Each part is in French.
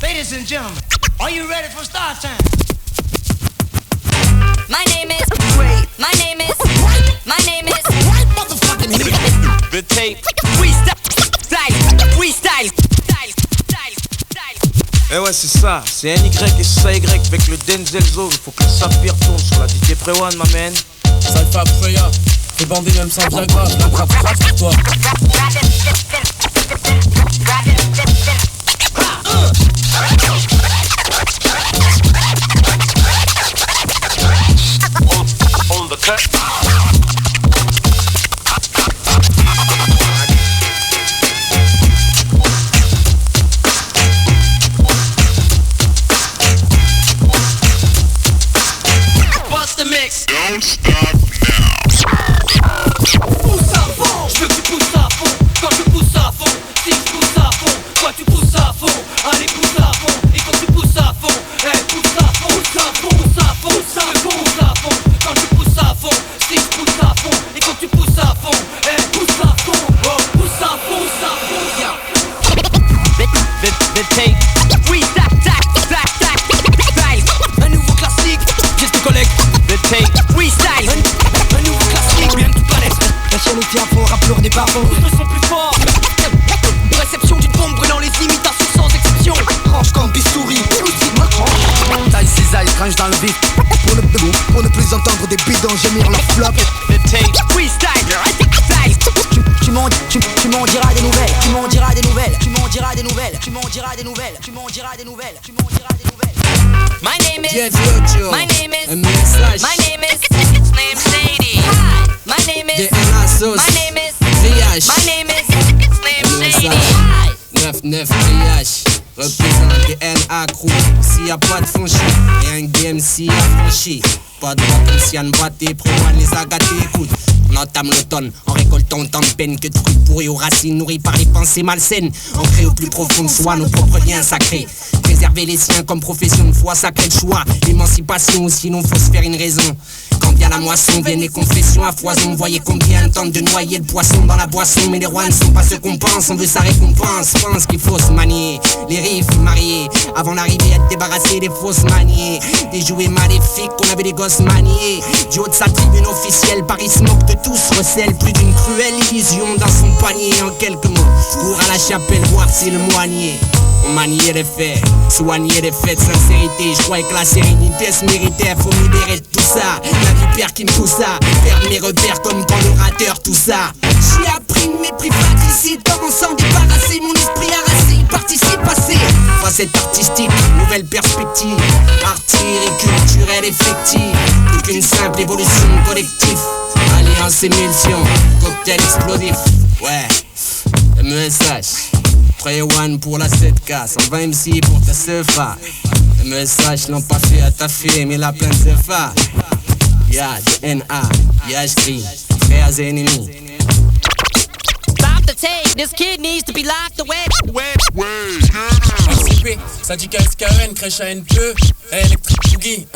Ladies and gentlemen, are you ready for start time? My name is. My name is. My name is. Motherfucking The tape. Freestyle. Freestyle. Eh ouais, c'est ça, c'est NY et ça Y avec le Denzel Zone. Faut que le saphir tourne sur la DJ Prewan, ma man. Cypher Freya, t'es bandé même sans Viagra, je l'attrape grave pour toi. On the cut. Don't stop now. Pousse à fond, je veux que tu pousses à fond. Quand je pousse à fond, si je pousse à fond, toi tu pousses à fond. Allez pousse à fond, et quand tu pousses à fond, pousse à fond, pousse à fond, pousse à fond, pousse à fond, pousse à fond. Quand tu pousses à fond, si je pousse à fond, et quand tu pousses à fond, pousse à fond, pousse à fond, pousse à fond, yeah. The tape. Un nouveau classique, qu'est-ce que tu collectes? The tape. Freestyle. Un nouveau classique, bien que tu connaisses. La chaîne est fière pour rappeur des parfums. Tous ne sont plus forts. Réception d'une bombe brûlant les imitations sans exception. Tranche comme bistouri. Taille ses ailes, cringe dans le vif. Pour ne plus entendre des bidons gémir leur flop. The tape. Freestyle. Tu m'en diras des nouvelles. Tu m'en diras des nouvelles. Tu m'en diras des nouvelles. Tu m'en diras des nouvelles. Tu m'en diras des nouvelles. Tu m'en diras des nouvelles. My name is. My name is. Un message. My name is. Slim Shady. My name is. DNA sauce. My name is. VH. My name is. Slim Shady. 9-9 VH. Représente DNA crew. S'il y a pas de fonchi, et un game s'il y a franchi. Pas de potentiel, boîté, Prewan les a gâtés, écoute. On entame l'automne en récoltant autant de peine que de fruits pourris aux racines nourris par les pensées malsaines. Ancrés au plus profond de soi nos propres liens sacrés. Préserver les siens comme profession de foi, sacré de choix. L'émancipation, sinon faut se faire une raison. Quand vient la moisson, viennent les confessions à foison. Voyez combien tentent de noyer le poisson dans la boisson. Mais les rois ne sont pas ceux qu'on pense, on veut sa récompense. Pense qu'il faut se manier, les riffs mariés. Avant d'arriver à te débarrasser des fausses maniées. Des jouets maléfiques qu'on avait des gosses maniés. Du haut de sa tribune officielle, Paris se moque de tous, recèle plus d'une cruelle illusion dans son panier. En quelques mots, cours à la chapelle voir si le moignier. On maniait les faits, soignait les faits de sincérité. Je croyais que la sérénité se méritait, faut me libérer de tout ça. La vipère qui me pousse à perdre mes repères comme quand l'orateur, tout ça. J'ai appris de mes privaticides, comment s'en débarrasser. Mon esprit arrasé, il participe assez. Facette artistique, nouvelle perspective. Artillerie culturelle effective. Plus qu'une simple évolution collective. Alliance émulsion, cocktail explosif. Ouais, MESH. Prewan pour la 7K, 120 MC pour ta CFA. MESH l'ont pas fait à ta fille, mais la plein de CFA. Y'a du NA, y'a j'crie, frères et ennemis. Stop the tape. This kid needs to be locked away. SCP, Syndicat SKN, crèche ANPE, Electric Boogie,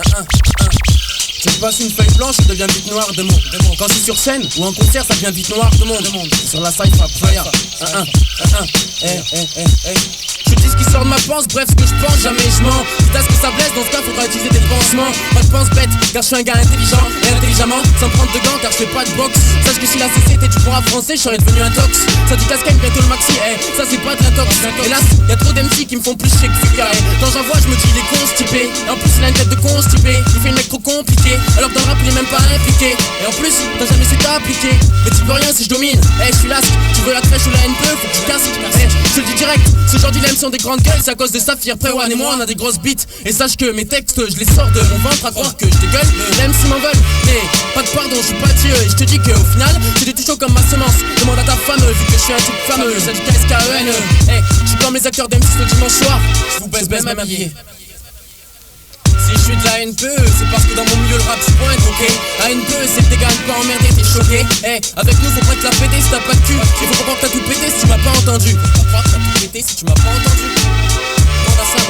Tu passes une feuille blanche, ça devient vite noir de monde. Quand c'est sur scène ou en concert, ça devient vite noir de monde. Sur la cypher, Freya. Je dis ce qui sort de ma panse, bref ce que je pense, jamais je mens. Quitte à ce que ça blesse, dans ce cas faudra utiliser des pansements. Pas de pense bête, car je suis un gars intelligent. Et intelligemment, sans prendre de gants, car je fais pas de boxe. Sache que si la société du rap français, je serais devenu un tox. Ça dit casquette, bientôt le maxi, ça c'est pas de la tox. Hélas, y'a trop d'MC qui me font plus chier que Fuka. Quand j'en vois, je me dis il est constipé. Et en plus il a une tête de constipé. Il fait le mec trop compliqué, alors dans le rap il est même pas impliqué. Et en plus, t'as jamais su t'appliquer. Mais tu peux rien si je domine, je suis lasque. Tu veux la crèche ou la NPE, faut que tu casses. Je le dis direct, ce genre dilemme sont des grandes gueules. C'est à cause de Saphir, Prewan et moi on a des grosses bites. Et sache que mes textes, je les sors de mon ventre à croire que je dégueule. Même s'ils m'en veulent, mais pas de pardon, je suis pas Dieu. Et je te dis qu'au final, j'étais tout chaud comme ma semence. Demande à ta femme, vu que je suis un type fameux. Ça dit KSKEN. Je suis comme les acteurs d'M6 le dimanche soir. Je vous baisse même habillé. Si je suis de la NPE, c'est parce que dans mon milieu le rap se pointe, ok. La NPE c'est que t'es gars pas emmerdé, t'es choqué. Avec nous faut pas te la péter si t'as pas de cul. Il faut pas croire que t'as tout pété si tu m'as pas entendu. Faut pas croire que t'as tout pété si tu m'as pas entendu. Demande à ça.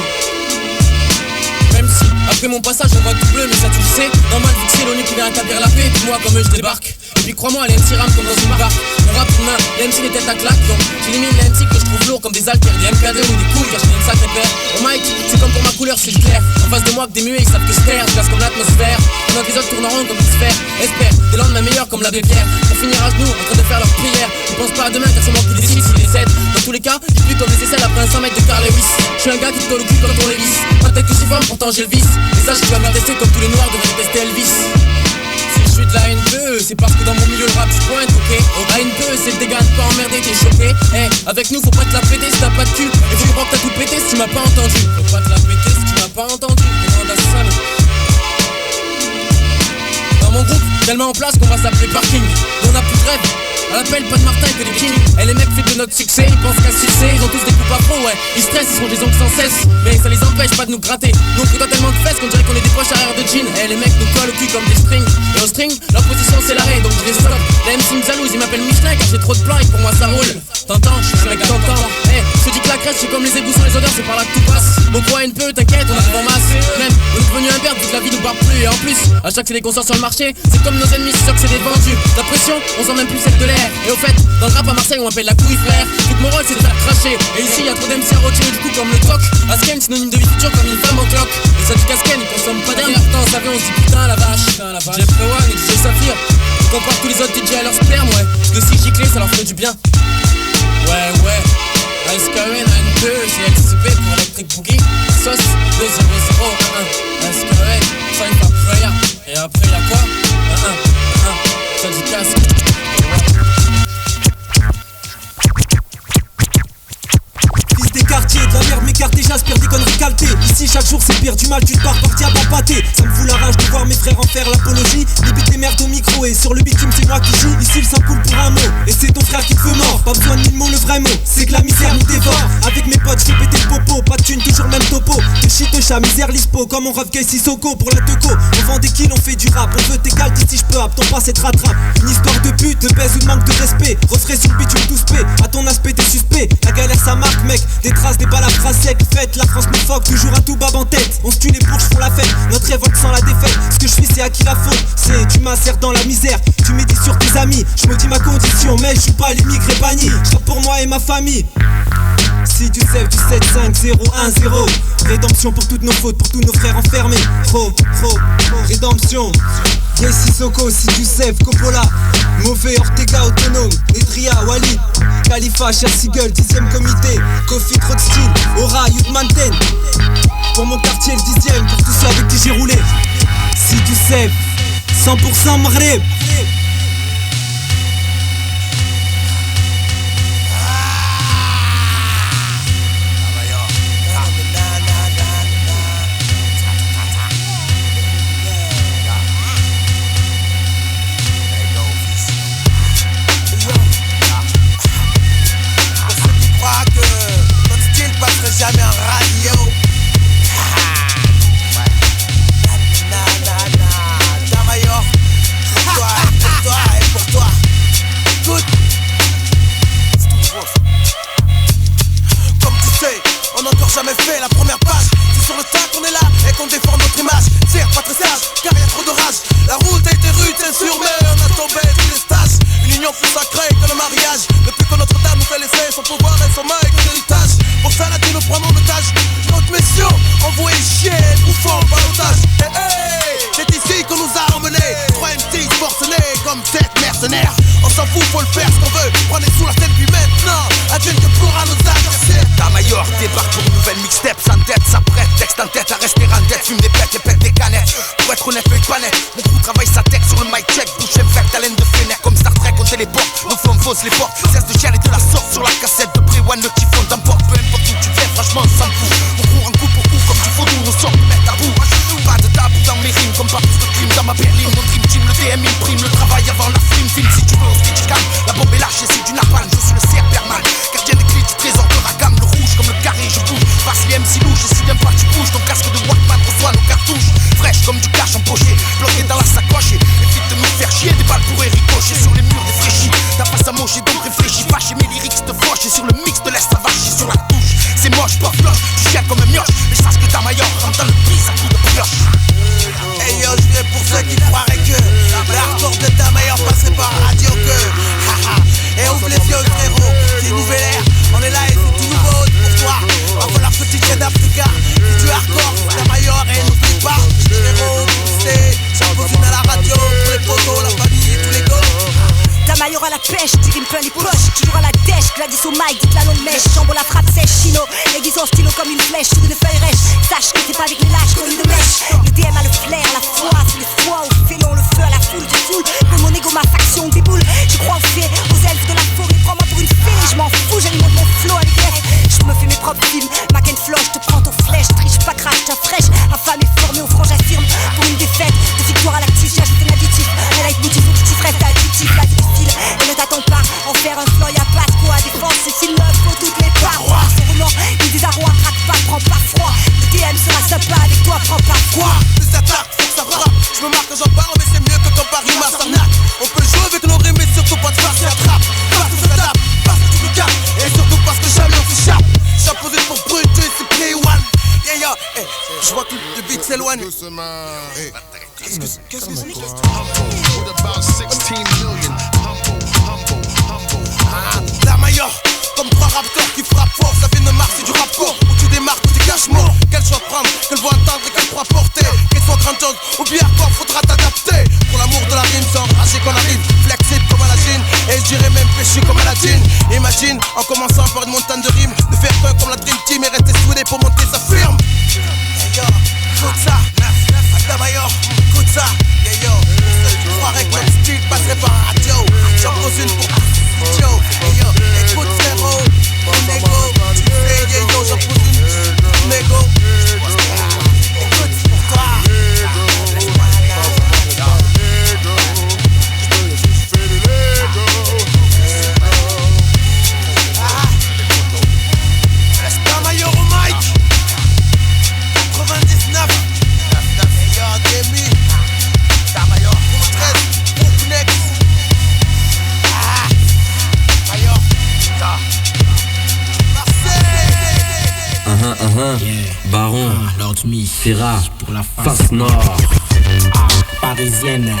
Même si, à Après mon passage on voit tout bleu mais ça tu le sais. Normal vu que c'est l'ONU qui vient établir la paix. Puis moi comme eux je débarque. Et puis crois-moi les MC rament comme dans une barque. On rappe on a les MC les têtes à claque. Donc j'élimine les MC que je trouve lourds comme des haltères, des MKD ou des couilles car j'ai une sacrée paire. Au mic c'est comme pour ma couleur c'est clair. En face de moi que des muets ils savent que je terre. Je glace comme l'atmosphère. Pendant que les autres tournent en rond comme une sphère. Espère des lendemains meilleurs comme l'abbé Pierre. Pour finir à genoux en train de faire leur prière. Ils pensent pas à demain car c'est moi qui décide s'ils décèdent. Dans tous les cas ils plus comme les aisselles après un 100 mètres de Carl Lewis. Je suis un gars qui te le cul comme ton Lévis. Pas tête que j'y forme pourtant j'ai le vice. Et ça je vais me tester comme tous les noirs devraient tester Elvis. Si je suis de la NPE, c'est parce que dans mon milieu le rap je pointe, ok. La NPE c'est le dégât de pas emmerder, t'es choqué. Avec nous faut pas te la péter si t'as pas de cul. Et faut croire que t'as tout pété si tu m'as pas entendu. Faut pas te la péter si tu m'as pas entendu. Demande à Sam. Dans mon groupe, tellement en place qu'on va s'appeler parking. On a plus de rêve. À l'appel, pas de Martin que des kings. Et les mecs fait de notre succès, ils pensent qu'à succès. Ils ont tous des coupes afro, ouais. Ils stressent, ils font des ongles sans cesse. Mais ça les empêche pas de nous gratter. Nous on fout tellement de fesses qu'on dirait qu'on est des poches arrière de jean. Et les mecs nous collent au cul comme des strings. Et au string, leur position c'est l'arrêt, donc je les stoppe. La MC me jalouse, ils m'appellent Michelin car j'ai trop de plans et pour moi ça roule. T'entends, je suis un mec t'entends. Je te dis que la crèche c'est comme les égouts sans les odeurs, c'est par là que tout passe. Mon coin NPE, t'inquiète, on arrive en masse. Même, on est devenu un perte, vu que la vie nous barre plus. Et en plus, à chaque CD qu'on sort sur le marché, c'est comme nos ennemis, c'est sûr que c'est des vendus. La pression, on sent même plus celle de l'air. Et au fait, dans le rap à Marseille on m'appelle la couille frère. Tout mon rôle c'est de faire cracher. Et ici y'a trop d'MC à retirer du coup comme le troc. Asken synonyme de vie future comme une femme en cloque. Et ça dit qu'Asken il consomme pas d'air. Pourtant on savait on se dit putain la vache. Jeff Rewan et DJ Saphir. On compare tous les autres DJ à leur sperme ouais. Parce que si gicler ça leur fait du bien. Ouais SKN A1 c'est LCP pour Electric Boogie. Sauce 2001 SKN Find for Prayer. Et après y'a quoi? Ça dit casse. Fils des quartiers, de la merde m'écarter, j'aspire des conneries caltées. Ici chaque jour c'est pire, du mal tu te pars par diable à pâté. Ça me fout la rage de voir mes frères en faire l'apologie. Limite les merdes au micro et sur le bitume c'est moi qui gis. Ici le sang coule pour un mot et c'est ton frère qui te fait mort. Pas besoin de mille mots, le vrai mot c'est que la misère nous dévore. Avec mes potes j'fais péter le popo, pas de thune, toujours même topo. Des shit de chat, misère lispo, comme on rêve Sissoko pour la teco. On vend des kills, on fait du rap, on veut tes caltes ici j'peux ton passé te rattrape. Une histoire de pute, de baise ou de manque de respect. Refrais sur le bitume tous paix, à ton aspect t'es suspect. La galère ça marque mec, des traces, des balles à bras secs. Fête, la France nous foque, toujours un tout bab en tête. On se tue les bourges font la fête, notre révolte sans la défaite. Ce que je fais c'est à qui la faute, c'est tu m'insères dans la misère. Tu médites sur tes amis, je maudis ma condition. Mais je suis pas l'immigré banni, je pour moi et ma famille. Si tu sais du 75010. Rédemption pour toutes nos fautes, pour tous nos frères enfermés. Rédemption. Yes Sissoko, si tu sais, Coppola, Mauvais, Ortega, Autonome, Edria, Wally, Khalifa, Cher Seagull, 10ème comité, Kofi, Trotskin, Aura, Youth Mountain. Pour mon quartier le 10ème, pour tous ceux avec qui j'ai roulé. Si tu sais, 100% Maghreb. Jamais en radio. Jamayor, pour toi et pour toi. Écoute, c'est tout nouveau. Comme tu sais, on n'a encore jamais fait la première page. C'est sur le tas qu'on est là et qu'on déforme notre image. C'est pas très sage, car y'a trop de rage. La route a été rude, c'est sûr, mais on a tombé tous les stages. Une union plus sacrée que le mariage. Depuis que Notre-Dame nous a laissé son pouvoir et son main et son héritage. Pour ça, là, nous prenons en otage notre mission, envoyer chier, bouffons par l'otage. C'est ici qu'on nous a emmenés. 3 MC forcenés comme 7 mercenaires. On s'en fout, faut le faire ce qu'on veut. Prenez sous la tête, puis maintenant, adieu que pourra nos adversaires. Jamayor débarque pour une nouvelle mixtape. Sans tête, ça prête, texte en tête, à rester en tête. Fume des pètes et pète des canettes. Pour être honnête, feuille pas net. Mon crew travaille sa tech sur le mic check. Bouche infecte, haleine de fenêtre. Comme Star Trek, on téléporte. Nos flammes fausses les portes. Cesse de chialer de la sorte sur la cassette de Pre-One. Le kiffon d'emporte. Peu importe où tu viens, franchement, on s'en fout. On court en coup pour coup comme du vaudou. Nos sorts nous mettent à bout. Pas de tabou dans mes rimes, comme pas plus de crimes dans ma berline. Mon dream team, le DM, il prime. Le travail avant la frime. Film si tu veux, on se dit calme. La bombe est lâchée, c'est du napalm. Je suis le Superman. Gardien des clés du trésor de la gamme. Le rouge comme le carré, je bouge. Passe les MC louches, je suis d'un pas, tu bouges. Ton casque de Walkman reçoit nos cartouches. Fraîche comme du cash empoché. Bloqué dans la sacoche. Évite de nous faire chier. Des balles pourraient ricocher sur les murs défraîchis. T'as pas à mocher, donc réfléchis. ma floche, tu chiales comme un mioche. Mais sache que ta maillot rentre dans le pisse à coup de pioche. Hey yo, je viens pour ceux qui croiraient que l'hardcore de ta maillot passerait par radio que et ouvre les yeux frérot, c'est nouvelle ère, on est là et c'est tout nouveau pour toi. Va falloir que tu tiennes d'Africa, c'est du hardcore, la maillot et n'oublie pas, frérot, tu sais, j'impose une à la radio, pour les potos, la famille et tous les gars. Ta maillot à la pêche, tu rimes plein les poches, toujours à la dèche, Gladys au mic, dites la longue mèche, jambon la frappe sèche, chino, aiguise au stylo comme une flèche, sur une feuille rêche, sache que t'es pas avec les lâches, comme une mèche, le DM a le flair, la foi, c'est le foie, au félon, le feu à la foule, du foule, comme mon ego, ma faction déboule, je crois aux fées, aux elfes de la forêt, prends-moi pour une fée, je m'en fous, j'alimente mon flow avec l'F, je me fais mes propres films, Mac and Flow, je te prends ton flèche, triche pas crash, ta fraîche, affamé, formé au franc, j'affirme, pour une défaite, de victoire à l'actif, j'ajoute un additif, un leitmotiv, objectif, reste additif, la difficile. Et ne t'attends pas, en faire un flow, y'a pas de quoi défense, c'est s'il me faut toutes les parois. Son roman, il désarroi, craque pas, prends pas froid. Le DM sera sympa avec toi, prends pas froid. Plus d'attaques, faut que ça frappe. Je me marque quand j'en parle, mais c'est mieux que quand Paris m'arnaque. On peut jouer avec nos rimes, mais surtout pas de farce et attrape. Parce que ça tape, parce que tu me capes. Et surtout parce que jamais on s'échappe. J'ai posé pour brut, c'est Play One. Yeah, yeah, hey, je vois que le beat s'éloigne. Qu'est-ce que c'est? La maillot, comme trois raptors qui frappent fort, ça vient de Mars, c'est du rap court. Où tu démarques, où tu caches mort. Quel choix prendre, quelle voix entendre et quelle croix porter. Qu'elle soit grandiose ou bien hardcore, faudra t'adapter. Pour l'amour de la rime, c'est enragé qu'on arrive. Flexible comme à la Chine, et je dirais même péché comme à la Jean. Imagine, en commençant par une montagne de rimes, de faire qu'un comme la Dream Team et rester soudé pour monter sa firme. Hey yo, écoute ça, ta maillot, écoute ça. Yeah yo, je croirais que notre style passerait par radio. J'en pose une pour yo, hey yo, écoute frérot, mon ego, tu sais, yeah yo, j'en pose une pour mon ego. Écoute, c'est pour toi. Reste ta maillot au mic. 99. Hey yo, Demi. Ta maillot, 13, pour Nex. Baron, Lord Smith, Ferra, pour la face nord, parisienne,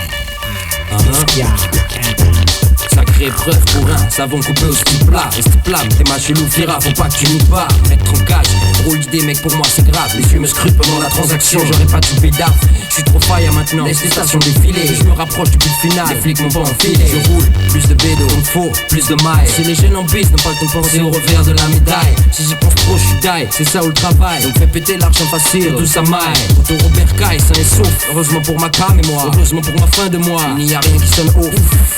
sacrée épreuve pour un savon coupé au ski plat. Reste plat, t'es ma chelou, Ferra, faut pas que tu nous parles. Mettre en cage, drôle l'idée mec, pour moi c'est grave. Les yeux me scrutent pendant la transaction, j'aurais pas tout pédard. J'suis trop faillant maintenant, laisse les stations défiler. Je me rapproche du but final, les flics m'ont pas enfilé. Je roule, plus de bédo, il me faut plus de mailles. Si les jeunes en bise n'ont pas le temps de penser au revers de la médaille. Si j'y pense trop, j'suis die, c'est ça où le travail. Donc fais péter l'argent facile, tout ça maille. Auto Robert Kai, sain et sauf. Heureusement pour ma cam et moi, heureusement pour ma fin de mois. Il n'y a rien qui sonne haut,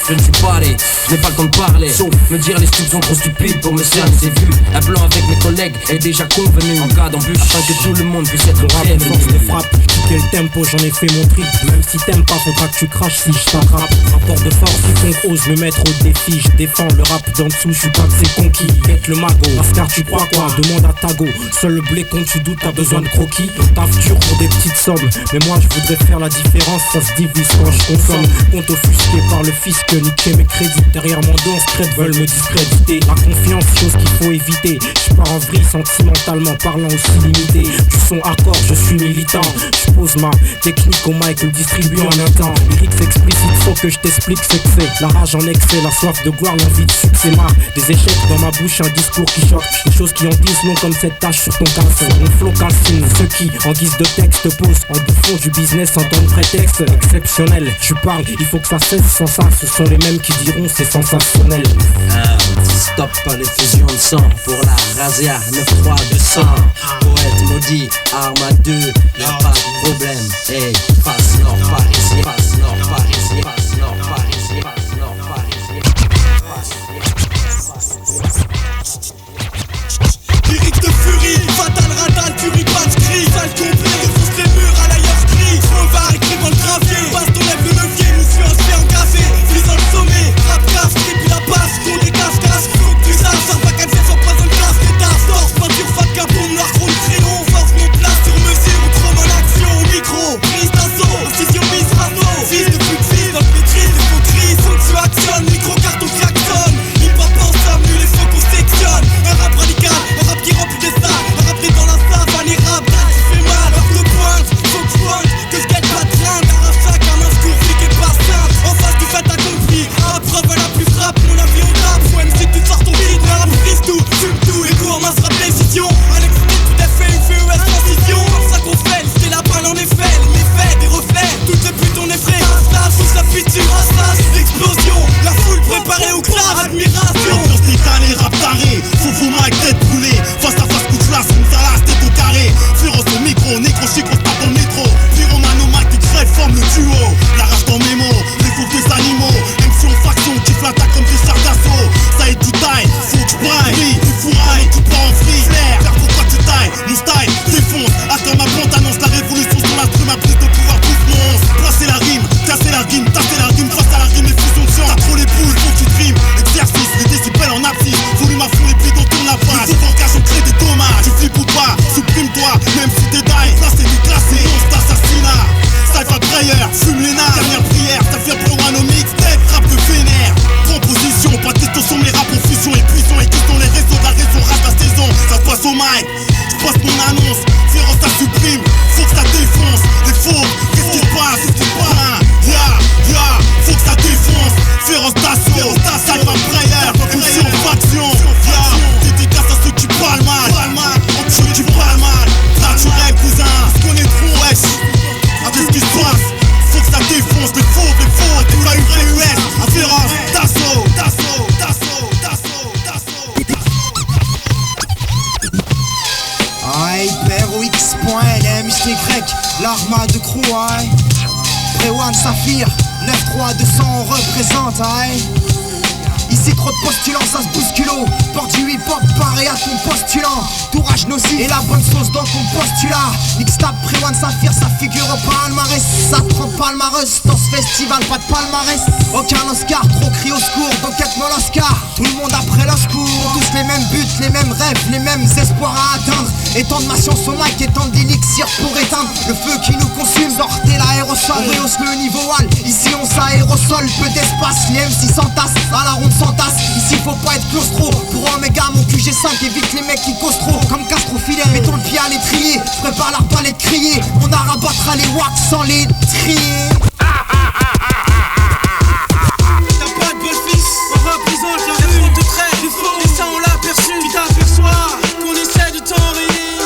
je ne suis pas allé, je n'ai pas le temps de parler. Sauf me dire les stups sont trop stupides pour me cerner, c'est vu. Un plan avec mes collègues est déjà convenu. En cas d'embûche, afin que tout le monde puisse être prévenu. Force de frappe, quitter le tempo, j'en ai fait mon trip. Même si t'aimes pas, faudra que tu craches si je t'attrape. Rapport de force, quiconque ose me mettre au défi. Je défends le rap d'en dessous, je suis pas de ces conquis. Être le mago, Ascar tu crois quoi? Demande à Tago. Seul le blé compte, tu doutes, t'as besoin de croquis. Taf dur pour des petites sommes, mais moi je voudrais faire la différence. Ça se divise quand je consomme. Compte offusqué par le fisc, niquer mes crédits. Derrière mon dos, secrètes veulent me discréditer. La confiance, chose qu'il faut éviter. Je pars en vrille sentimentalement parlant aussi limité. Du son hardcore, je suis militant. Je pose ma technique au mic, le distribue en un temps. Lyrics explicites, faut que je t'explique ce que c'est. La rage en excès, la soif de gloire, l'envie de succès. Marre des échecs dans ma bouche, un discours qui choque. Des choses qui en disent long comme cette tache sur ton caleçon. Mon flow calcine, ceux qui en guise de texte posent en bouffon du business en tant que prétexte exceptionnel. Tu parles, il faut que ça cesse, sans ça ce sont les mêmes qui diront c'est sensationnel. Stop à l'effusion de sang pour la razzia 9-3-200. Poète maudit, arme à deux, y'a pas de problème. Hey, face nord parisien, face nord parisien, face nord parisien, face nord parisien. Lyrique de furie, fatal radal, furie pas de cri. Sale complet, défonce les murs à l'ailleurs cri. Revard écrivant le gravier, passe ton lève le levier, nous suis un sphère engagé. Vise dans le sommet, rap casse, et puis la passe, qu'on les casse-casse. Faut que tu saches, ça va qu'elle fait sans poison de glace. Les tasses, torse, peinture, fat, capon, noir, chrome, crayon. Force, mon place sur mesure, HyperOX.LMXY, l'arma de crew, aïe. Prewan Saphir, 9-3, 200, on représente, aïe. Ici trop de postulants, ça se bousculo. Porte du hip-hop, pareil à ton postulant. Tourage nocif et la bonne sauce dans ton postulat. Mixtape, Prewan Saphir, ça figure au palmarès. Ça prend palmarès dans ce festival, pas de palmarès. Aucun Oscar, trop cri au secours, donc quête-moi l'Oscar. Tout le monde après le secours. Tous les mêmes buts, les mêmes rêves, les mêmes espoirs à atteindre. Et tant de ma science au mic et tant d'élixir pour éteindre le feu qui nous consume. Sortez l'aérosol, on rehausse le niveau wall. Ici on s'aérosol, peu d'espace. Les MC s'entassent, à la ronde s'entasse. Ici faut pas être claustro. Pour Omega mon QG5 évite les mecs qui causent trop. Comme Castro fidèle, mettons le pied à l'étrier. Je prépare l'arbalète crier. On arabattra les wax sans les trier. T'as pas de bol fils, on représente la rue. On te traite de faux, et ça on l'aperçu. Tu t'aperçois qu'on essaie de t'enrayer.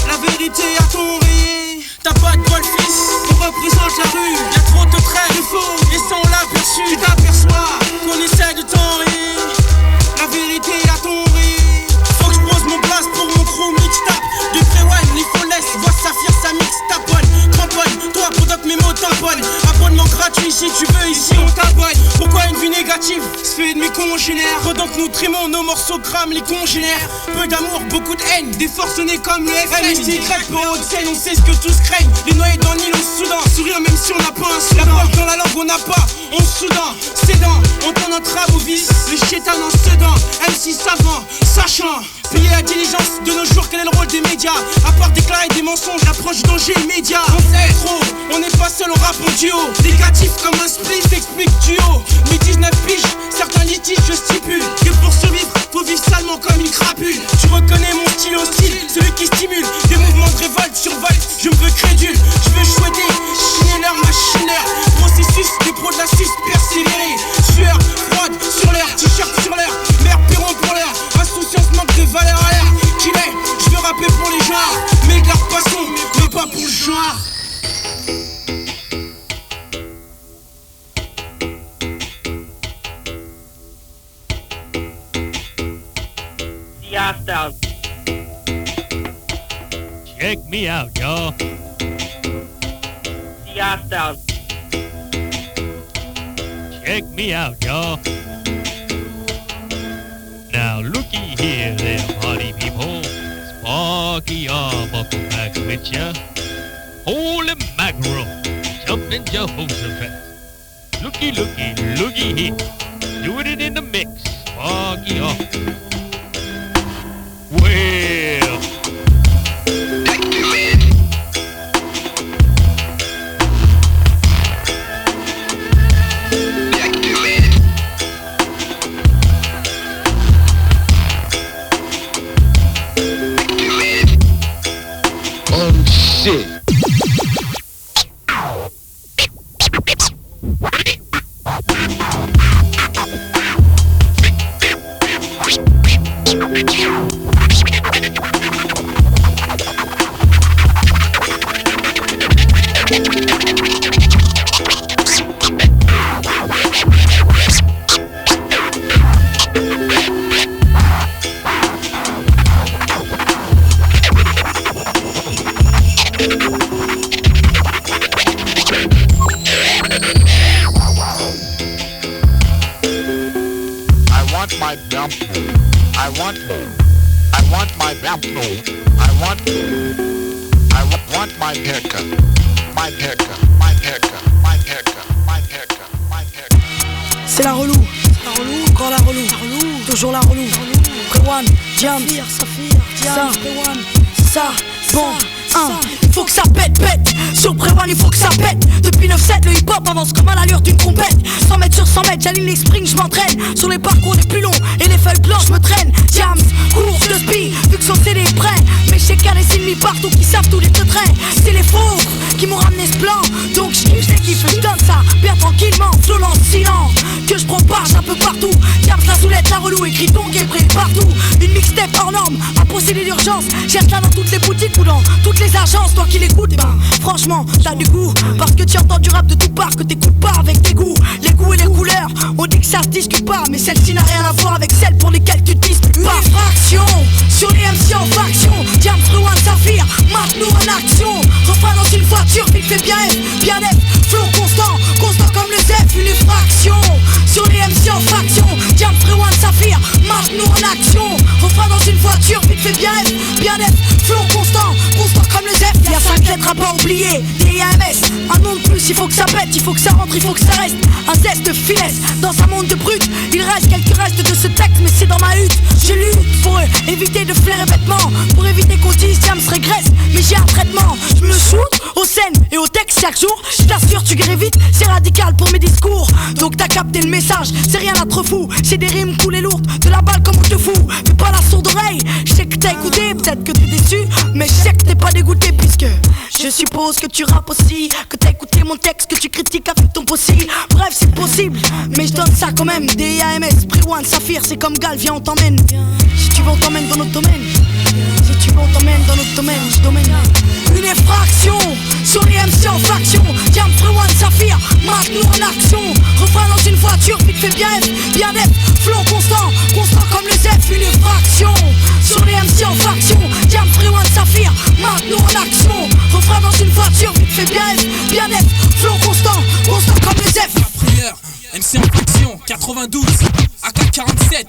La vérité à ton rayé. T'as pas de bol fils, on représente la rue. Y'a trop de traite de faux, et ça on l'aperçu. Tu t'aperçois qu'on essaie de t'enrayer. La vérité à ton rayé. Faut que je pose mon place pour mon crew mixtape. De Prewan, il faut laisse, voix Saphir, ça mixe taponne. Cramponne, toi pour d'autres mes mots tamponne. Abonnement gratuit si tu veux, ici on t'abonne. Pourquoi une vue négative se fait de mes congénères. Pendant que nous trimons nos morceaux crament les congénères. Peu d'amour, beaucoup de haine, des forcenés comme le FN. LSTY, pour haute scène, on sait ce que tous craignent. Les noyés dans l'île, on se soudain. Sourire même si on n'a pas un soudain. La porte dans la langue, on n'a pas, on se soudain. Cédant, on tend notre rab au vice. Le chétan en sedant, MC savant, sachant. Payer la diligence de nos jours, quel est le rôle des médias? À part déclarer des mensonges, l'approche danger immédiat. On sait trop, on n'est pas seul, on rappe en duo. Négatif comme un split, s'explique duo. Mes 19 piges, certains litiges je stipule que pour survivre, faut vivre salement comme une crapule. Tu reconnais mon style hostile, celui qui stimule des mouvements de révolte sur volte, je me veux crédule. Je veux chouetter, chiner leur machineur. Processus, des pros de la suce, persévérer. Sueur, froide, sur l'air, t-shirt sur l'air. Mère Perron pour l'air, insouciance manque de valeur à l'air. Qu'il est, je veux rapper pour les genres. Mais garde poisson, mais pas pour le genre. Check me out, y'all. Check me out, y'all. Now looky here, there, party people. Sparky Arbuckle back with ya. Holy mackerel, jumping Jehoshaphat. Looky, looky, looky here. Doing it in the mix, Sparky Arbuckle. Well, oh shit. C'est la relou, encore la relou, toujours la relou. Prewan, Jam, ça, ça, bon, il faut que ça pète, sur Prewan il faut que ça pète. Depuis 9-7 le hip hop avance comme à l'allure d'une compète. 100 mètres sur 100 mètres, j'aligne les springs, je m'entraîne. Sur les parcours les plus longs et les feuilles blanches me traînent. Jams, cours de spi, vu que son CD est prêt. Mais j'ai qu'à les ennemis partout qui savent tous les traits. C'est les faux qui m'ont ramené ce plan. Donc je kiffe, je donne ça, bien tranquillement, violent, silent. Que je propage un peu partout. Jams, la soulette, la relou, écrit donc et prêt partout. Une mixtape hors norme, à procéder d'urgence. Cherche là dans toutes les boutiques ou dans toutes les agences. Toi qui l'écoutes, ben franchement, t'as du goût. Parce que tu entends du rap de toutes parts, que t'écoutes pas avec tes goûts. Les goûts et les couleurs, on dit que ça se discute pas. Mais celle-ci n'a rien à voir avec celles pour lesquelles tu te disputes. Par fraction, sur les MC en faction. Jams, Prewan, Saphir. fait bien F, flow constant comme le Zef, une effraction sur les MC en fraction. Diam, Frewan, Saphir, marque-nous en action. Refrain dans une voiture, vite fait bien F, flow constant comme le Zef. Y'a 5 lettres à pas oublier, DIAMS, un nom de plus, il faut que ça pète, il faut que ça rentre, il faut que ça reste. Un zeste de finesse, dans un monde de brut. Il reste quelques restes de ce texte, mais c'est dans ma hutte. Je lutte pour éviter de flairer vêtements, pour éviter qu'on dise Diam se régresse, mais j'ai un traitement. Je me shoot aux scènes et au texte chaque jour. Je t'assure, tu guéris vite, c'est radical pour mes discours. Donc t'as capté le message, c'est rien à trop fou. C'est des rimes cool et lourdes, de la balle comme on te fout. Fais pas la sourde oreille, je sais que t'as écouté. Peut-être que t'es déçu, mais je sais que t'es pas dégoûté. Puisque je suppose que tu rappes aussi, que t'as écouté mon texte, que tu critiques avec ton possible. Bref, c'est possible, mais je donne ça quand même. DIAMS, Frewan, Saphir, c'est comme Gal, viens on t'emmène. Si tu veux on t'emmène dans notre domaine. Si tu veux on t'emmène dans notre domaine, je domène. Une effraction sur les MC en faction. Diam, Frewan, Saphir, marque-nous en action. Refrain dans une voiture, vite fait bien F, flow constant comme le Zef. Une effraction sur les MC en faction. Diam, Frewan, Saphir, marque-nous en action. Refrain dans une voiture, vite fait bien F, flow constant comme le Zef. Prière, MC en faction, 92, AK-47,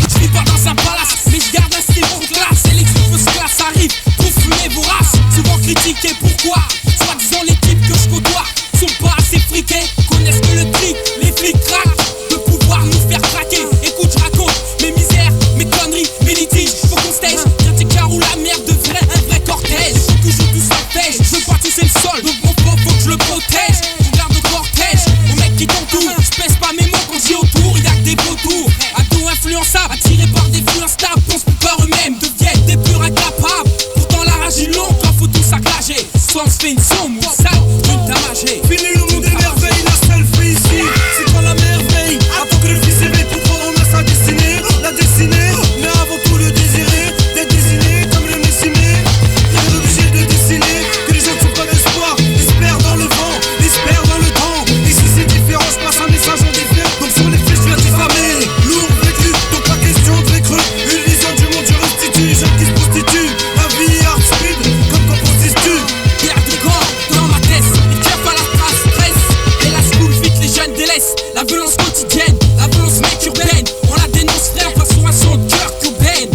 je vis pas dans un palace, mais je garde un style de classe. Et les fausses classes arrivent pour fumer vorace. Souvent critiqués, pourquoi? Soi-disant l'équipe que je côtoie sont pas assez friqués, connaissent que le trick, les flics craquent de pouvoir nous faire craquer. Écoute, je raconte mes misères, mes conneries, mes litiges. Faut qu'on stage, critique ou la merde devrait un vrai cortège. Faut toujours tout ça pêche, je veux pas toucher le sol, donc mon pauvre faut que je le protège. On garde le cortège, au mec qui t'entoure. Je pèse pas mes mots quand j'y autour, y'a que des vautours. Ados influençables, attirés par des flux instables, pensent plus par eux-mêmes, deviennent des purs incapables. Pourtant la rage est longue, quand faut tout saccager. Soit on se fait une somme ou sale, une tamagée. Fini le monde des merveilles, la selfie ici. C'est pas la merveille, attends que le fils éveille pour prendre en main sa destinée. La destinée, mais avant tout le désirer. D'être désigné comme le messimé. Rien d'obligé de dessiner, que les gens ne sont pas d'espoir. Espèrent dans le vent, espèrent dans le temps. Et si c'est différent, je passe un message en différent. Donc sur les faits, je viens diffamer. Lourd vécu, donc pas question de l'écreux. Une vision du monde, je restitue. Jeune qui se prostitue, la vie est hard speed, comme quand consiste-tu. Guerre de corps dans ma tête, les keufs à la trace, stress. Et la school vite les jeunes délaissent. La violence quotidienne, la violence mec urbaine. On la dénonce frère, façon à son cœur urbaine.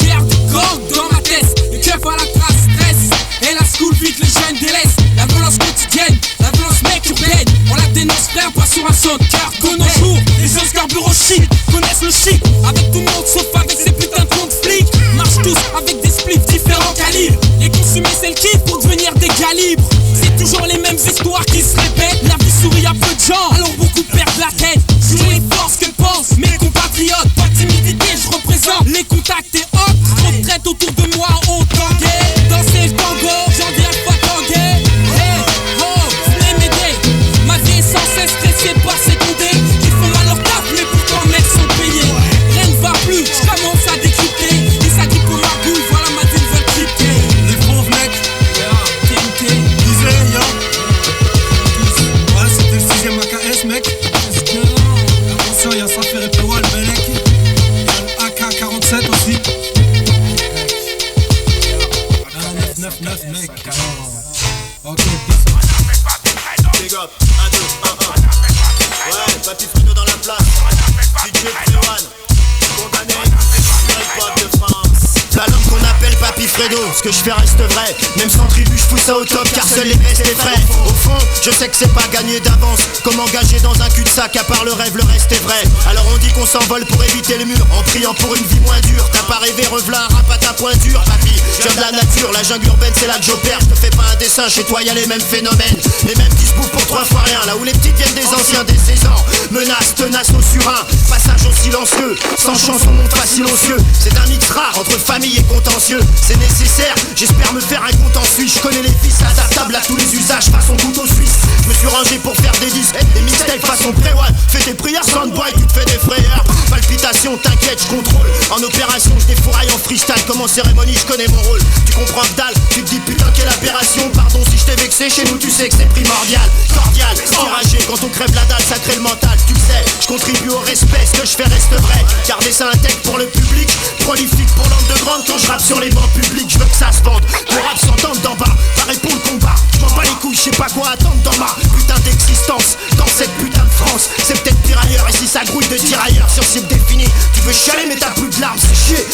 Guerre de corps dans ma tête, les keufs à la trace, stress. Et la school vite les jeunes délaissent. La violence quotidienne, la violence mec urbaine. On la dénonce frère, façon à son cœur. De nos jours, les jeunes carburent au chic, connaissent le chic. Avec tout le monde sauf avec ces putains de comptes flics. Marchent tous avec des spliffs différents calibres. Les consommer c'est le kiff pour devenir des calibres. C'est toujours les mêmes histoires qui se répètent. La vie sourit à peu de gens, alors beaucoup perdent la tête. Je les force que pensent mes compatriotes. Pas de timidité, je représente les contacts et hop. Trop de traite autour de moi, on tanguait. Danser le tango, j'en viens pas tanguer. Hey, oh, venez m'aider. Ma vie est sans cesse stressée par ces condés. Ils font mal leur taf, mais pourtant mecs sont payés. Rien ne va plus, je commence à décrypter. Ils s'agrippent au magouille, voilà ma vie veulent crypter. Les pauvres mecs, TNT, disait ouais, c'était le 6ème AKS, mec. Attention, y'a Saphir et Frewan, le Belek. Y'a le AK-47 aussi. 9, mec. Ok, Big up, 1, 2, 1, 1. Ouais, Papy Fredo dans la place. DJ Frewan, condamné, hip-hop de France. Là l'homme qu'on appelle Papy Fredo, ce que je fais reste vrai. Même sans tribu, je pousse ça au top car seuls les bestes est frais. Au fond, je sais que c'est pas gagné d'avance. Comme engagé dans un cul-de-sac, à part le rêve, le reste est vrai. Alors on dit qu'on s'envole pour éviter les murs, en priant pour une vie moins dure. T'as pas rêvé, rev'là un rap à ta pointure, papy. Je viens de la nature, la jungle urbaine c'est là que j'opère. Je te fais pas un dessin, chez toi y'a les mêmes phénomènes. Les mêmes qui se bouffent pour 3 fois rien. Là où les petites viennent des anciens, des 16 ans. Menaces, tenaces au surin, passage au silencieux. Sans chanson, monte pas silencieux. C'est un mix rare entre famille et contentieux. C'est nécessaire, j'espère me faire un compte en Suisse. Je connais les fils adaptables à tous les usages, façon couteau suisse. Je me suis rangé pour faire des disques, des mixtapes façon Frewan. Fais tes prières, soundboy, tu te fais des frayeurs. Palpitations, t'inquiète, je contrôle. En opération, je défouraille en freestyle. Comme en cérémonie, je connais mon rôle. Tu comprends que dalle, tu te dis putain quelle aberration. Pardon si je t'ai vexé, chez nous tu sais que c'est primordial. Cordial, enragé, quand on crève la dalle, ça crée le mental. Tu le sais, je contribue au respect, ce que je fais reste vrai. Garder ça intègre pour le public, prolifique pour l'onde de grande. Quand je rappe sur les bancs publics, je veux que ça se vende. Le rap s'entende d'en bas, pareil pour le combat. Je dans ma putain d'existence, dans cette putain de France. C'est peut-être pire ailleurs, et si ça grouille de dire ailleurs sur cible définie. Tu veux chialer mais t'as plus de larmes, c'est chier.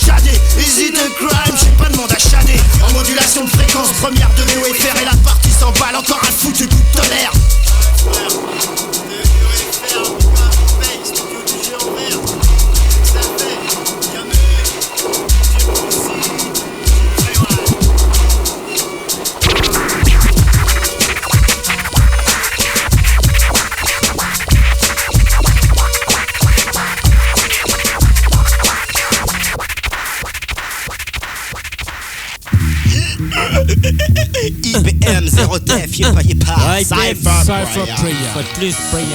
Chadé, is it a crime? J'ai pas de monde à chader. En modulation de fréquence, première de VOFR, et la partie s'emballe, encore un foutu coup de tonnerre. IBM 0 def, y'a pas Cypher Prayer. Plus Prayer.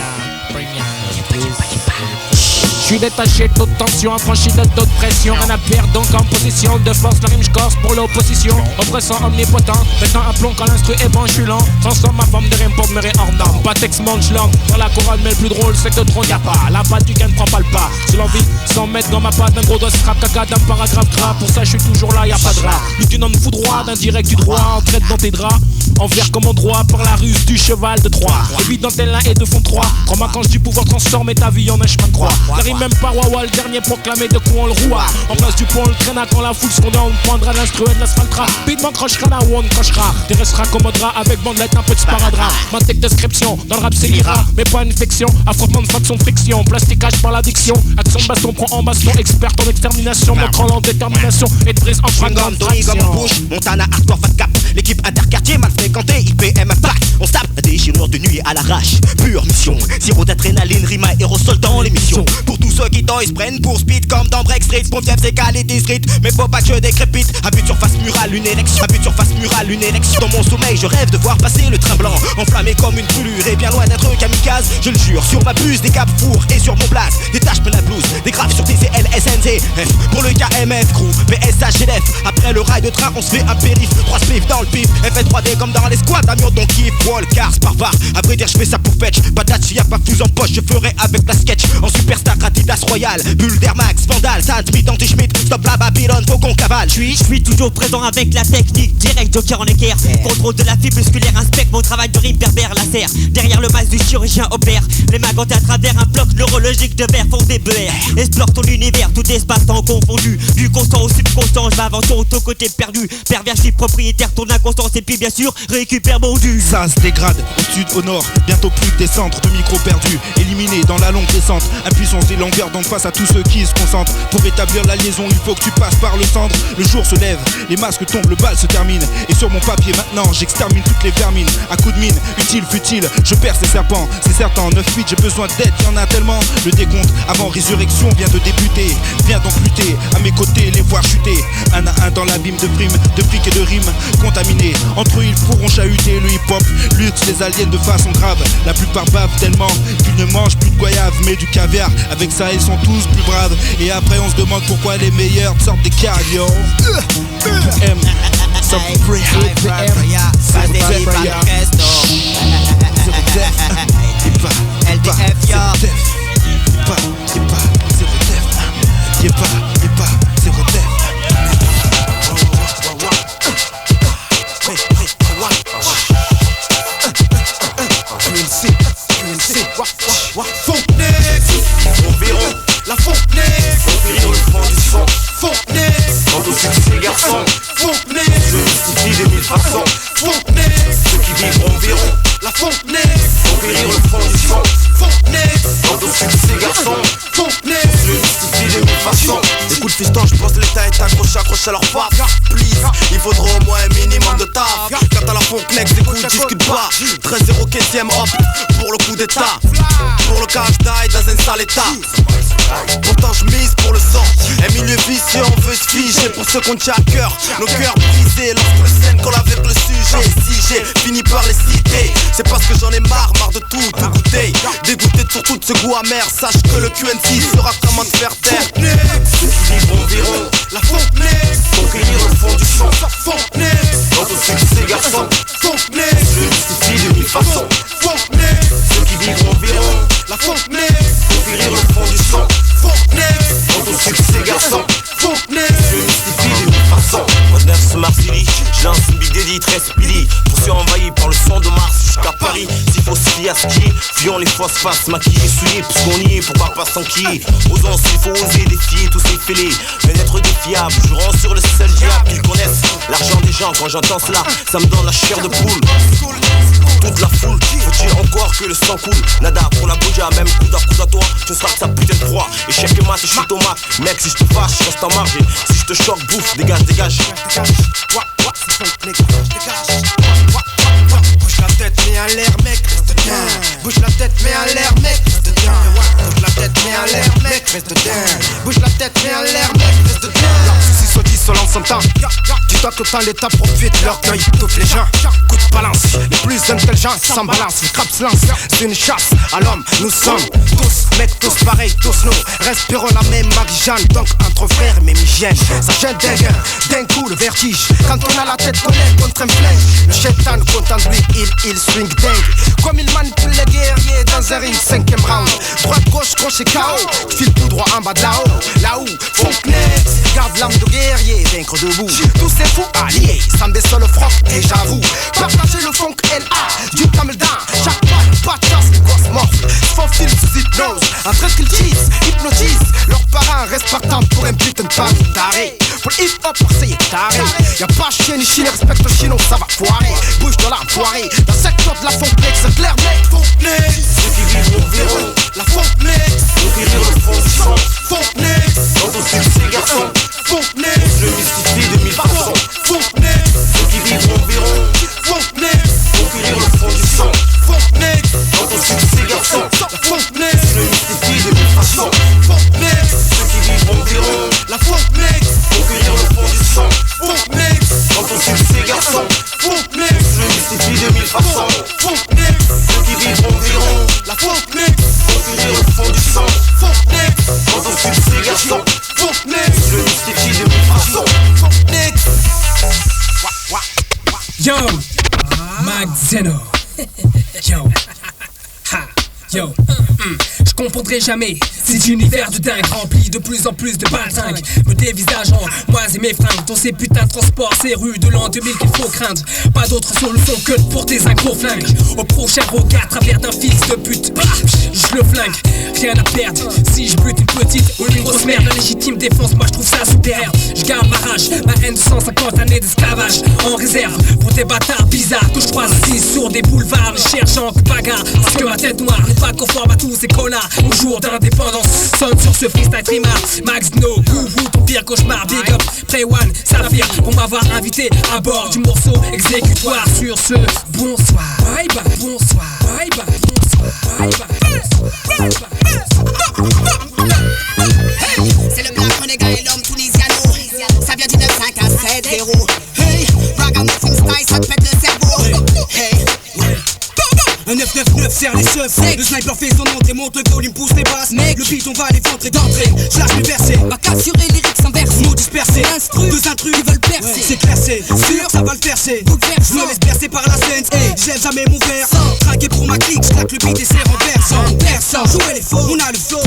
Je suis détaché de toute tension, affranchi de toute pression. Rien à perdre donc en position de force, la rime j'corse pour l'opposition. Oppressant omnipotent, mettant un plomb quand l'instru est bon, j'suis lent. Transforme ma forme de rime pour me hors norme. Pas texte manche-langue, dans la couronne mais le plus drôle c'est que de trône y'a pas. La patte du gain ne prend pas le pas. J'ai l'envie sans mettre dans ma patte d'un gros dos scrap, caca d'un paragraphe gras. Pour ça j'suis toujours là, y'a pas de rat. Lui tu nommes foudroie, d'un direct du droit, en traite dans tes draps. Envers comme en droit par la ruse du cheval de Troie. Évident tel l'un et de fond 3. Crois-moi quand j'dis pouvoir transformer ta vie en un chemin de croix. La rime même pas wawa, le dernier proclamé de coup on le roua. En place du pont on le traîna quand la foule se condamne. On prendra l'instru et de l'asphaltera. Beatman crochera la one crochera. T'es restera commodera avec bandelette un peu de sparadrap. Ma tech description, dans le rap c'est l'ira. Mais pas une fiction, affrontement de faction friction. Plasticage par l'addiction. Action de baston prend en baston. Experte en extermination. Montrant leur détermination et de prise en fragment. Tony comme en bouche, Montana, hardcore, fat cap. L'équipe interquartier mal fréquentée, IPM attaque. On se tape à déchirure de nuit à l'arrache. Pure mission, sirop d'adrénaline, rime à aérosol dans l'émission. Pour tous ceux qui se prennent pour speed comme dans Break Street. Pompier c'est qualité street, mais faut pas que je décrépite. Abus de surface murale, une élection. Abus de surface murale, une élection. Dans mon sommeil, je rêve de voir passer le train blanc, enflammé comme une brûlure et bien loin d'être kamikaze. Je le jure, sur ma puce, des caps fours et sur mon place, des taches plein la blouse, des graphes sur TCL, SNC, F pour le KMF, crew, VSHLF. Après le rail de train, on se fait un périph', 3 spiffs dans le pif, FL 3D comme dans les squats, Amiens donc kiff, wall, cars, barbare. À vrai dire, je fais ça pour fetch, patate, y'a pas fous en poche, je ferai avec la sketch. En superstar, Adidas Royal, Bull, Air Max, Vandal, Stan Smith, Anti-Schmidt, stop la Babylone, faut qu'on cavale. Je suis toujours présent avec la technique, direct Joker en équerre. Contrôle de la fibre musculaire, inspecte mon travail de rime berbère, laser. Derrière le masque du chirurgien opère. Les mains gantées à travers un bloc neurologique de verre font des BR. Explore ton univers, tout espace-temps confondu. Du constant au subconstant, je m'aventure au côté perdu. Pervers, je suis propriétaire, ton inconscience et puis bien sûr, récupère mon dû. Ça se dégrade, au sud, au nord, bientôt plus que des centres de micro perdus. Éliminés dans la longue descente, impuissance des longueurs donc face à tous ceux qui se concentrent. Pour établir la liaison, il faut que tu passes par le centre. Le jour se lève, les masques tombent, le bal se termine. Et sur mon papier maintenant, j'extermine toutes les vermines. À coup de mine, utile, futile, je perds ces serpents. C'est certain, 9-8, j'ai besoin d'aide, y'en a tellement. Le décompte avant résurrection vient de débuter. Viens donc lutter, à mes côtés, les voir chuter. Un à un dans l'abîme de primes, de fric et de rimes contaminés. Entre eux, ils pourront chahuter le hip-hop. Luxe les aliens de façon grave. La plupart bavent tellement qu'ils ne mangent plus de goyave, mais du caviar. Avec ça, ils sont tous plus braves. Et après, on se demande pourquoi les meilleurs sortent des cardio. M. La Fontenex, on le fond du son. Fontenex, quant au succès garçon. Fontenex, je mystifie des mille façons. Fontenex, ceux qui vivront verront. La Fontenex, conquérir le fond du son. Fontenex, quant au succès garçon. Fontenex, je mystifie des mille façons. Écoute fiston, je pense que l'état est accroché à leur face. Please, il faudra au moins un minimum de taf. Quant à la Fontenex, écoute, discute pas. 13-0 15ème hop, pour le coup d'état. Pour le cash die dans un sale état. Pourtant je mise pour le sang. Un milieu vicieux, on veut se figer. Pour ceux qu'on tient à cœur, nos cœurs brisés. Lorsque le scène colle avec le sujet. Si j'ai fini par les citer, c'est parce que j'en ai marre de tout goûter. Dégoûté de surtout de ce goût amer. Sache que le QNC sera comment te faire taire. Ceux qui vivront verront. La Fontenex, conquérir le fond du son. Fontenex, quant au succès garçon. Fontenex, je mystifie de mille façons. Fontenex, ceux qui vivront verront. La Fontenex, conquérir le fond du son. Fontenex, quant au succès garçon. Fontenex, je mystifie de mille façons. 9 ce Marsili, je lance une big dédit très speedy. Pour ceux envahis par le son de Mars. jusqu'à Paris. S'il faut se fier à ski, fuyons les fausses faces, maquillés, souillés, puisqu'on y est pour pas s'enquiller. Osons s'il faut oser défier tous ces fêlés, mais n'être défiable, jurons sur le seul diable qu'ils connaissent. L'argent des gens, quand j'entends cela, ça me donne la chair de poule. Toute la foule, faut-il encore que le sang coule? Nada pour la bouja, même coude à toi, tu seras de sa putain de proie. Échec et mat, je suis tomate. Mec, si je te fâche, reste en marge. Si je te choque, bouffe, dégage. Bouge la tête, mets en l'air, mec, reste bien. Bouge la tête, mets en l'air, mec, reste bien. Bouge la tête, mets en l'air, mec, reste bien. Bouge la tête, mets en l'air, mec, reste bien. Si soit dit, selon son temps. Dis-toi que tant l'état profite, l'orgueil touche les gens. Coup de balance, les plus intelligents s'en balancent. Les crabes se lancent, c'est une chasse à l'homme. Nous sommes tous, mecs, tous pareils, tous nous. Respirons la même Marie-Jeanne, donc entre frères, même hygiène. Ça gêne d'un coup le vertige. Quand on a la tête collée contre un flingue, le chétan content de lui, il swing dingue. Comme il manipule les guerriers dans un ring, 5ème round. Droite, gauche, crochet, KO. Tu files tout droit en bas de là-haut, Funknex, garde l'âme de guerrier, vaincre debout. Tous ces fous alliés, sans baisser le front, et j'avoue. Partagez le funk LA, du cameldan. Chaque pas de chasse, les gosses morflent. Faufilent sous hypnose, entre qu'ils cheese, hypnotisent. Leurs parents restent partants pour un putain de pack taré. Pour le hip-hop, Marseille est taré. Y'a pas chien ni chien, respecte le chino, ça va foirer. Bouge de la foirée, dans le secteur de la Funknex, c'est clair, mec. Funknex, ceux qui vivront verront. La Funknex, nous guérir le fond du sang. Funknex, dans ton style, ces garçons. Funknex, je mystifie de mille façons. Funknex, ceux qui vivront verront. Funknex, nous guérir le fond du sang. Funknex, dans ton style, ces garçons. Funknex, je mystifie de mille façons. Funknex, ceux qui vivront verront. La Funknex, nous guérir le fond du sang. Funknex, dans ton style, ces garçons. Funknex, je mystifie de mille façons. Funknex, ceux qui vivront verront. La Funknex, nous guérir le fond du sang. Funknex, dans ton style, ces garçons. Funknex, je mystifie de mille façons. Funknex. Yo, Mac Zeno. Yo, ha, yo. Je comprendrai jamais cet univers de dingue rempli de plus en plus de baltringues me dévisageant, moi et mes fringues. Dans ces putains de transports, ces rues de l'an 2000 qu'il faut craindre. Pas d'autre solution que de porter un gros flingue au prochain regard à travers d'un fils de pute. Je le flingue, rien à perdre. Si je bute une petite ou une grosse merde, la légitime défense, moi je trouve ça superbe. Je garde ma rage, ma haine de 150 années d'esclavage en réserve pour des bâtards bizarres que je croise assis sur des boulevards, ne cherchant que bagarre. Parce que ma tête noire n'est pas conforme à tous ces connards. Au jour d'indépendance, sonne sur ce freestyle trimard. Max No, Gouvou, ton pire cauchemar. Big up, Prewan, Saphir, pour m'avoir invité à bord du morceau exécutoire. Sur ce, bonsoir, bye bye, bonsoir, bye bye, bonsoir, bye bye, hey, c'est le black renégat et l'homme tunisiano. Ça vient du 9-5 à 7-0. Hey, ragamuffin style, ça te pète le cerveau. Hey, un 9-9-9 serre les seufs. Le sniper fait son entrée, monte le volume, pousse les basses. Mec, le beat on va les ventrer d'entrée. Je lâche mes versets. Ma capture et lyrics inversés. Mots dispersés. Deux intrus, ils veulent percer. C'est classé, sûr, ça va le percer. Je me laisse percer par la scène. Hey, j'aime jamais mon verre. Traqué pour ma clique, j'claque le beat et c'est renversant. Perçant, jouer les faux, on a le flow.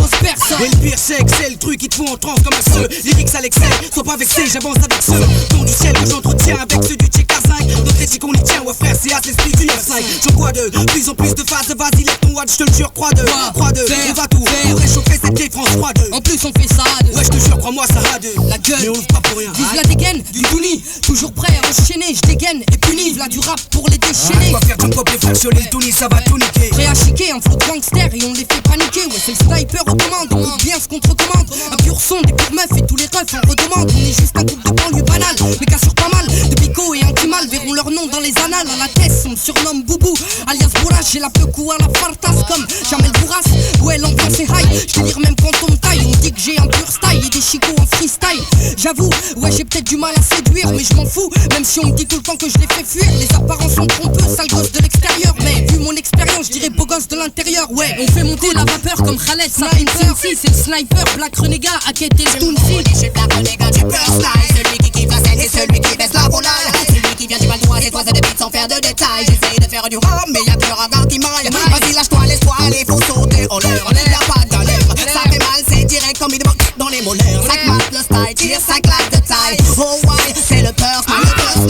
Et le pire c'est que c'est le truc qui te fout en transe comme un ceux. Lyrics à l'excès, sois pas vexé, j'avance avec ceux. Ton du ciel que j'entretiens avec ceux du check à 5. Notre éthique on y tient, ouais frère, c'est à l'esprit du 9-5. J'en crois de plus en plus de phases. Vas-y, lève ton watch, je te le jure, croix de on va tout faire, pour réchauffer cette vieille France froide. En plus on fait ça à deux. Ouais, je te jure, crois-moi, ça a deux. La gueule, mais on ouvre pas pour rien. Vive la dégaine, du Touni. Toujours prêt à enchaîner, je dégaine et puni. V'là du rap pour les déchaîner. On va faire ton pop et faire choler le Touni, ça va tout niquer. Prêt à chiquer, un flow de gangster et on les fait paniquer. Ouais, c'est le sniper aux commandes, écoute bien ce qu'on te recommande. Un pur son, des pures meufs et tous les refs on redemande. On est juste un groupe de banlieue banal, mais qu'assure pas mal. De Pico et Antimal verront leur nom dans les annales. À la tête, on me surnomme Boubou, alias Bourrage. J'ai la peucou à la fartas comme Jamel Bourras. Ouais, l'ambiance est high, je délire même quand on me taille. On dit que j'ai un pur style et des chicots en freestyle. J'avoue, ouais, j'ai peut-être du mal à séduire, mais je m'en fous. Même si on me dit tout le temps que je les fais fuir. Les apparences sont trompeuses, sale gosse de l'extérieur. Mais vu mon expérience, je dirais beau gosse de l'intérieur. Ouais, on fait monter la vapeur comme Khaled Sniper. C'est le sniper, Black Renégat, à quêter le Toonfi. Je suis Black Renégat du pur style. Celui qui kiffe la scène et celui qui baisse la volale. Celui qui vient du Val-d'Oise et toise de beats sans faire de détails. J'essaye de faire du rap, mais y'a que le regard qui maille. Vas-y, lâche-toi, laisse-toi aller, faut sauter en l'air. Y'a pas de galère, ça fait mal, c'est direct comme une botte dans les molaires. 5 maps, le style, tire 5 lacs de taille. Oh ouais, c'est le pur style, le pur style.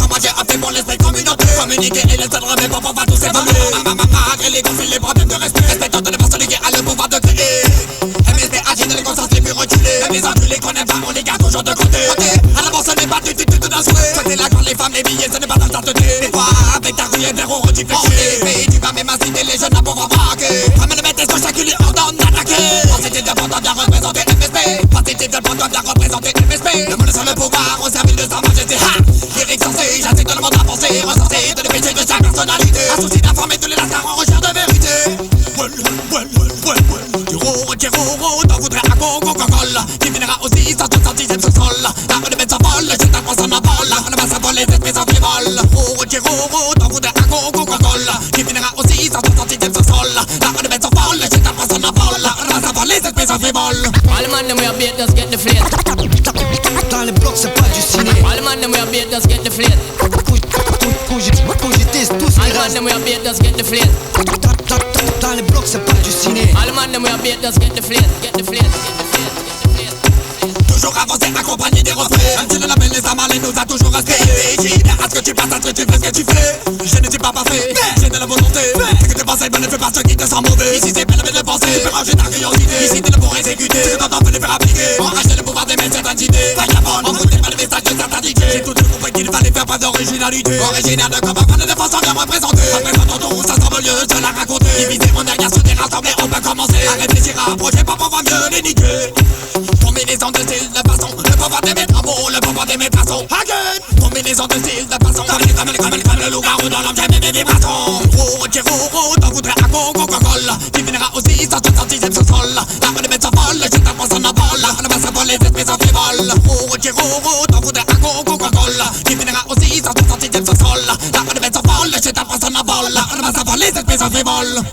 Moi j'ai appelé pour l'esprit communauté. Communiquer et les aider pour pouvoir tous évoluer. Malgré les conflits, les problèmes de respect. Respectant de la personne qui a le pouvoir de créer. MSB agit dans les consciences les plus reculées. Même les enculés qu'on aime pas, on les garde toujours de côté. À l'avant ce n'est pas du tout d'un souhait. Côté la grande, les femmes, les billets, ce n'est pas dans ta tête. Des fois avec ta rue et des roues, tu fais chier. Pays tu vas même inciter les jeunes à pouvoir braquer. Ramène le maître pour chacun lui ordonne d'attaquer. Pensez-tu de prendre bien représenter MSB. Pensez-tu de prendre bien représenter MSB. Le monde sur le pouvoir au service de sa majesté. Lyrique censé, j'assigne tout le monde à penser. Recenser tous les péchés de chaque personnalité. Un souci d'informer tous les lascars en recherche de vérité. Tiroro, t'en voudrais un Coca-Cola. Qui finira aussi 166ème sur sol. La rue de bête s'envole, je t'apprends son envol. La rue de bête s'envole, les esprits s'en frivole. Tiroro, t'en voudrais un Coca-Cola. Qui finira aussi 166ème sur sol. La rue de bête s'envole, je t'apprends son envol. La rue de bête s'envole, les esprits s'en frivole. All the man them we are beat, just get the flate. Dans les blocs c'est pas du ciné. All the man them we are beat, just get the flate. Cogitis tous All the man them we are beat, just get the flate. Dans les blocs c'est pas du ciné. All the man them we are beat, just get the flate. Get the flate, get the flate, get the flate. Toujours avancé accompagné des refrains. Même si le label les a mal et nous a toujours respecté. J'ai idée à ce que tu passes, à ce que tu fais, ce que tu fais. Je ne suis pas parfait, j'ai de la volonté. Ce que tu penses, ne fais pas ce qui te sent mauvais. Ici c'est bien le de penser, tu peux ranger ta curiosité. Ici t'es là pour exécuter, ce que t'entends peux le faire appliquer. Enrager le pouvoir d'émettre certaines idées. Vagabond, on vous pas le message de certains DJ. J'ai tout compris qu'il fallait faire preuve d'originalité. Originaire de combat, pas de défense bien représenté. Représentons ton ça semble mieux de la raconter. Diviser mon derrière sur des rassemblés, on peut commencer à réfléchir à un projet pour pouvoir mieux les niquer. Combinaison de style, de façon, le pouvoir d'émettre un mot, le pouvoir d'émettre un son. Again! Combinaison de style, de façon, comme le loup-garou dans l'homme, j'aime mes vibrations. Tiroro, t'en voudrais un Coca-Cola. Qui finira aussi 166ème sur sol. La rue de bête s'envole, je t'apprends son envol. La rue de bête s'envole, les esprits s'en frivolent. Tiroro, t'en voudrais un Coca-Cola. Qui finira aussi 166ème sur sol. La rue de bête s'envole, je t'apprends son envol. La rue de bête s'envole, les esprits s'en frivolent.